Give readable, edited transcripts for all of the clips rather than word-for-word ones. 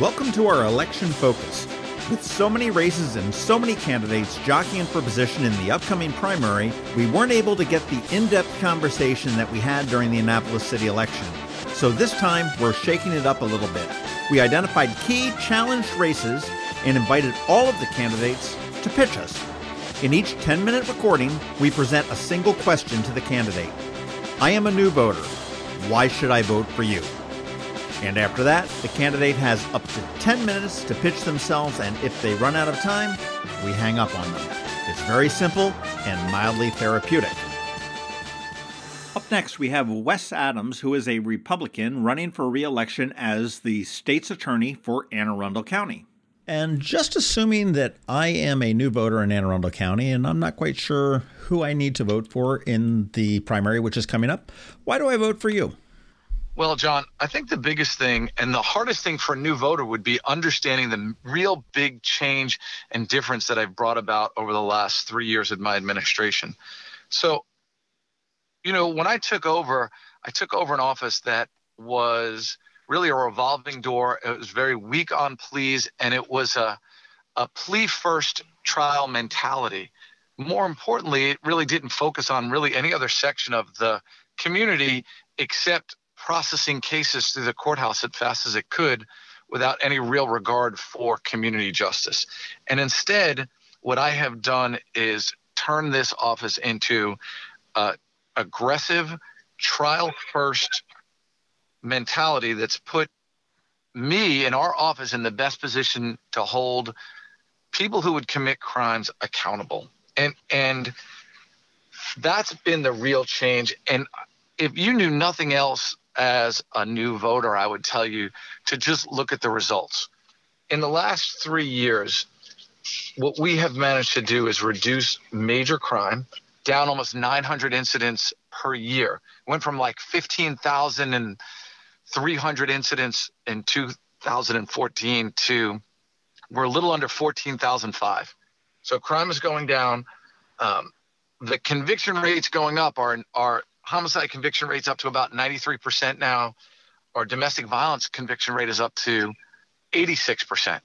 Welcome to our election focus. With so many races and so many candidates jockeying for position in the upcoming primary, we weren't able to get the in-depth conversation that we had during the Annapolis city election. So this time, we're shaking it up a little bit. We identified key challenged races and invited all of the candidates to pitch us. In each 10-minute recording, we present a single question to the candidate. I am a new voter. Why should I vote for you? And after that, the candidate has up to 10 minutes to pitch themselves, and if they run out of time, we hang up on them. It's very simple and mildly therapeutic. Up next, we have Wes Adams, who is a Republican running for re-election as the state's attorney for Anne Arundel County. And just assuming that I am a new voter in Anne Arundel County, and I'm not quite sure who I need to vote for in the primary, which is coming up, why do I vote for you? Well, John, I think the biggest thing and the hardest thing for a new voter would be understanding the real big change and difference that I've brought about over the last 3 years of my administration. So, when I took over an office that was really a revolving door. It was very weak on pleas, and it was a plea-first trial mentality. More importantly, it really didn't focus on really any other section of the community except processing cases through the courthouse as fast as it could without any real regard for community justice. And instead, what I have done is turn this office into aggressive trial-first mentality that's put me and our office in the best position to hold people who would commit crimes accountable. And that's been the real change. And if you knew nothing else as a new voter, I would tell you to just look at the results. In the last 3 years, what we have managed to do is reduce major crime, down almost 900 incidents per year. Went from like 15,300 incidents in 2014 to we're a little under 14,005. So crime is going down. The conviction rates going up. Our homicide conviction rate's up to about 93% now. Our domestic violence conviction rate is up to 86%.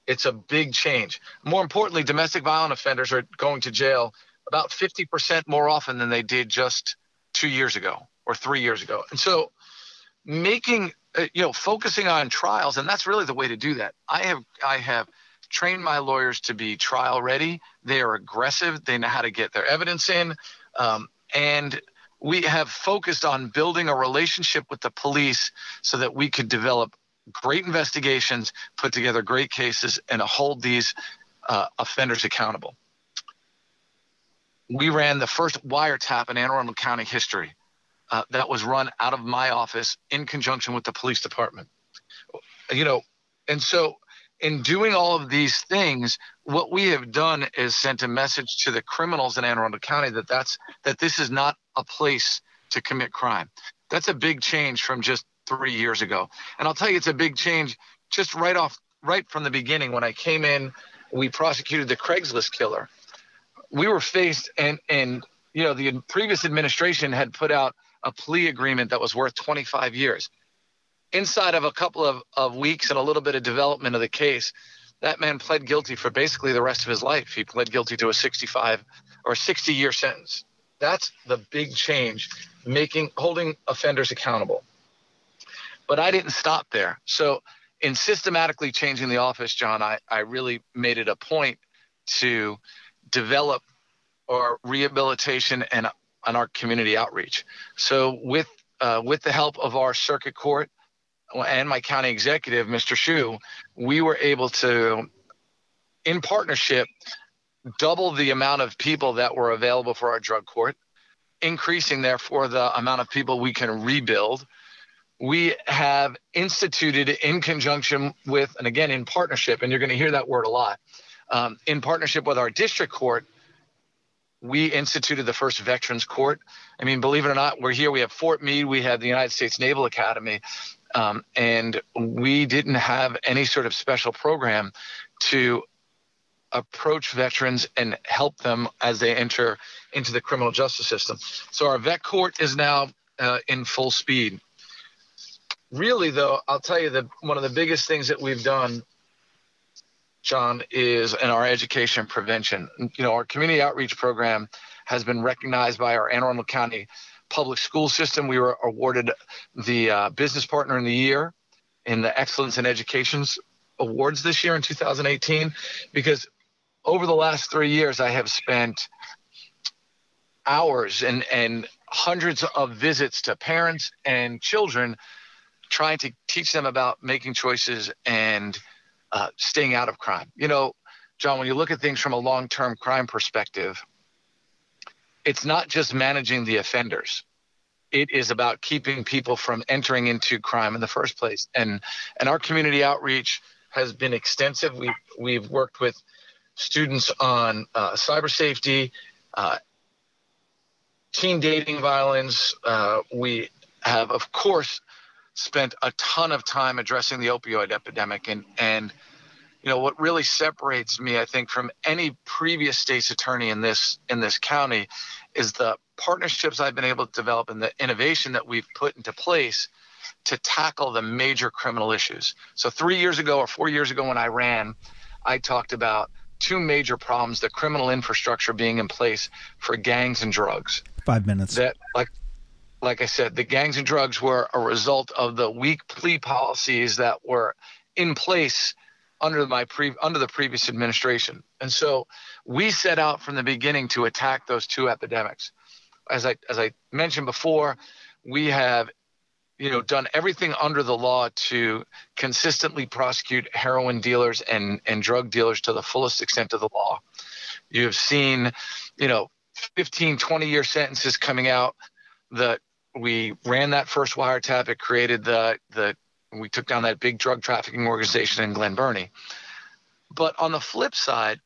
It's a big change. More importantly, domestic violent offenders are going to jail about 50% more often than they did just 2 years ago or 3 years ago. And so focusing on trials, and that's really the way to do that. I have trained my lawyers to be trial ready. They are aggressive. They know how to get their evidence in. And we have focused on building a relationship with the police so that we could develop great investigations, put together great cases, and hold these offenders accountable. We ran the first wiretap in Anne Arundel County history that was run out of my office in conjunction with the police department. And so in doing all of these things, what we have done is sent a message to the criminals in Anne Arundel County that this is not a place to commit crime. That's a big change from just 3 years ago. And I'll tell you, it's a big change just right from the beginning. When I came in, we prosecuted the Craigslist killer. We were faced, and the previous administration had put out a plea agreement that was worth 25 years. Inside of a couple of weeks and a little bit of development of the case, that man pled guilty for basically the rest of his life. He pled guilty to a 65 or 60-year sentence. That's the big change, holding offenders accountable. But I didn't stop there. So in systematically changing the office, John, I really made it a point to develop our rehabilitation and our community outreach. So with the help of our circuit court and my county executive, Mr. Shu, we were able to, in partnership, double the amount of people that were available for our drug court, increasing, therefore, the amount of people we can rebuild. We have instituted in conjunction with, and again, in partnership, and you're going to hear that word a lot, in partnership with our district court, we instituted the first Veterans Court. I mean, believe it or not, we're here. We have Fort Meade. We have the United States Naval Academy. And we didn't have any sort of special program to approach veterans and help them as they enter into the criminal justice system. So our vet court is now in full speed. really, though, I'll tell you that one of the biggest things that we've done, John, is in our education and prevention. Our community outreach program has been recognized by our Anne Arundel County public school system. We were awarded the Business Partner in the Year in the Excellence in Education Awards this year in 2018, because over the last 3 years, I have spent hours and hundreds of visits to parents and children trying to teach them about making choices and staying out of crime. John, when you look at things from a long-term crime perspective, it's not just managing the offenders. It is about keeping people from entering into crime in the first place. And our community outreach has been extensive. We've worked with students on cyber safety, teen dating violence. We have, of course, spent a ton of time addressing the opioid epidemic. And what really separates me, I think, from any previous state's attorney in this county is the partnerships I've been able to develop and the innovation that we've put into place to tackle the major criminal issues. So 3 years ago or 4 years ago when I ran, I talked about two major problems, the criminal infrastructure being in place for gangs and drugs. 5 minutes. That, like I said, the gangs and drugs were a result of the weak plea policies that were in place under the previous administration. And so we set out from the beginning to attack those two epidemics. As I mentioned before, we have done everything under the law to consistently prosecute heroin dealers and drug dealers to the fullest extent of the law. You've seen 15, 20-year sentences coming out. We ran that first wiretap. It created we took down that big drug trafficking organization in Glen Burnie. But on the flip side,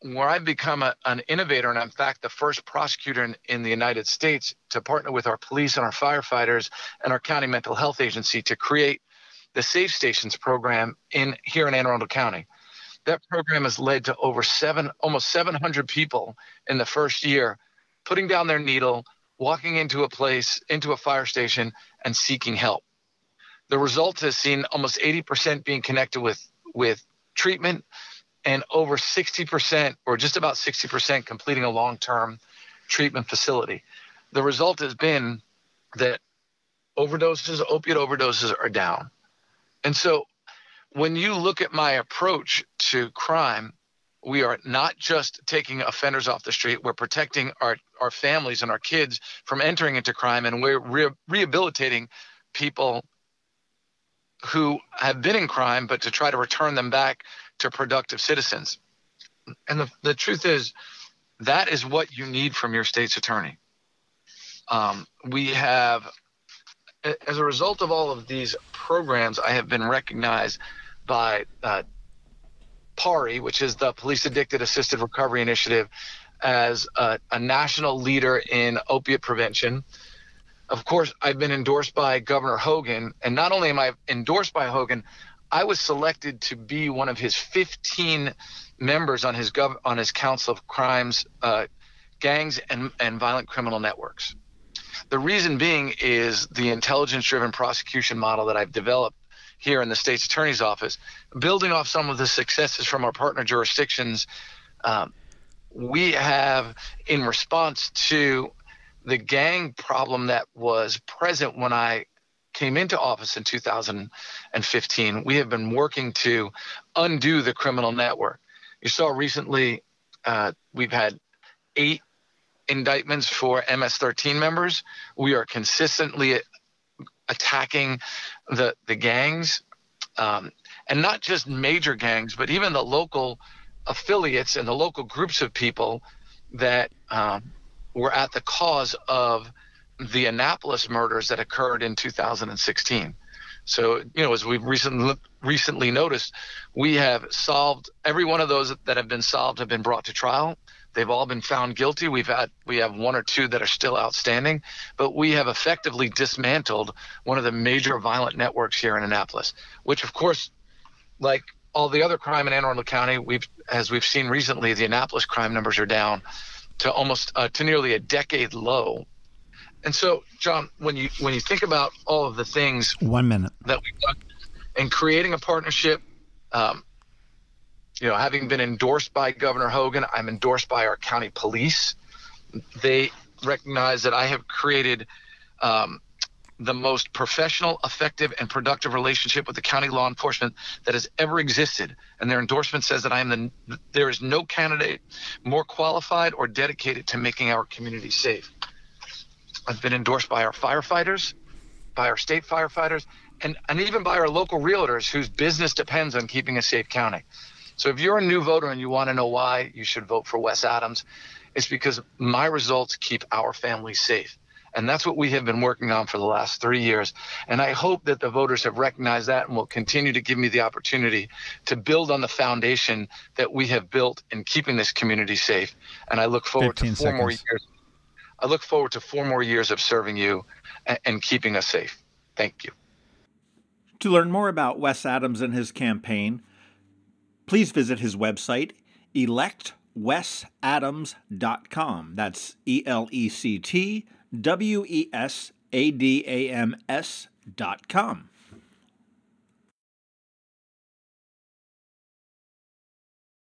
where I've become an innovator, and in fact the first prosecutor in the United States to partner with our police and our firefighters and our county mental health agency to create the Safe Stations program here in Anne Arundel County. That program has led to almost 700 people in the first year putting down their needle, walking into a fire station, and seeking help. The result has seen almost 80% being connected with treatment, and over 60% or just about 60% completing a long-term treatment facility. The result has been that opiate overdoses are down. And so when you look at my approach to crime, we are not just taking offenders off the street, we're protecting our families and our kids from entering into crime, and we're rehabilitating people who have been in crime, but to try to return them back to productive citizens. And the truth is, that is what you need from your state's attorney. We have, as a result of all of these programs, I have been recognized by PARI, which is the Police Addicted Assisted Recovery Initiative, as a national leader in opiate prevention. Of course, I've been endorsed by Governor Hogan, and not only am I endorsed by Hogan, I was selected to be one of his 15 members on his Council of Crimes, Gangs and Violent Criminal Networks. The reason being is the intelligence-driven prosecution model that I've developed here in the state's attorney's office, building off some of the successes from our partner jurisdictions. We have, in response to the gang problem that was present when I came into office in 2015, we have been working to undo the criminal network. You saw recently we've had 8 indictments for MS-13 members. We are consistently attacking the gangs, and not just major gangs, but even the local affiliates and the local groups of people that were at the cause of the Annapolis murders that occurred in 2016. So, as we've recently noticed, we have solved every one of those that have been solved have been brought to trial. They've all been found guilty. We have 1 or 2 that are still outstanding, but we have effectively dismantled one of the major violent networks here in Annapolis, which, of course, like all the other crime in Anne Arundel County, as we've seen recently, the Annapolis crime numbers are down to nearly a decade low. And so, John, when you think about all of the things 1 minute that we've done in creating a partnership, having been endorsed by Governor Hogan, I'm endorsed by our county police. They recognize that I have created the most professional, effective, and productive relationship with the county law enforcement that has ever existed. And their endorsement says that there is no candidate more qualified or dedicated to making our community safe. I've been endorsed by our firefighters, by our state firefighters, and even by our local realtors whose business depends on keeping a safe county. So if you're a new voter and you want to know why you should vote for Wes Adams, it's because my results keep our families safe. And that's what we have been working on for the last 3 years. And I hope that the voters have recognized that and will continue to give me the opportunity to build on the foundation that we have built in keeping this community safe. And I look forward to 4 more years. I look forward to 4 more years of serving you and keeping us safe. Thank you. To learn more about Wes Adams and his campaign, please visit his website, electwesadams.com. That's ELECTWESADAMS.com.